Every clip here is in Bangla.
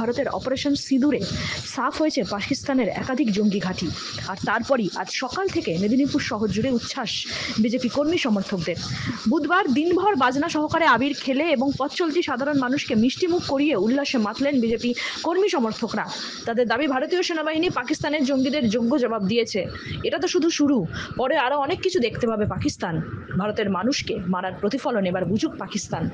ভারতের অপারেশন সিঁদুরে সাফ হয়েছে পাকিস্তানের একাধিক জঙ্গি ঘাঁটি। আর তারপরই আজ সকাল থেকে মেদিনীপুর শহর জুড়ে উচ্ছ্বাস বিজেপি কর্মী সমর্থকদের। বুধবার দিনভর বাজনা সহকারে আবির খেলে এবং পথ চলতি সাধারণ মানুষকে মিষ্টিমুখ করিয়ে উল্লাসে মাতলেন বিজেপি কর্মী সমর্থকরা। তাদের দাবি, ভারতীয় সেনাবাহিনী পাকিস্তানের জঙ্গিদের যোগ্য জবাব দিয়েছে। এটা তো শুধু শুরু, পরে আরো অনেক কিছু দেখতে পাবে পাকিস্তান। ভারতের মানুষকে মারার প্রতিফলন এবার বুঝুক পাকিস্তান।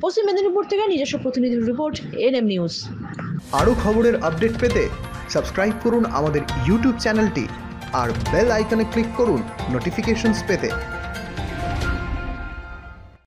পশ্চিম মেদিনীপুর থেকে নিজস্ব প্রতিনিধির রিপোর্ট, এনএম নিউজ। আরও খবরের আপডেট পেতে সাবস্ক্রাইব করুন আমাদের ইউটিউব চ্যানেলটি আর বেল আইকনে ক্লিক করুন নোটিফিকেশনস পেতে।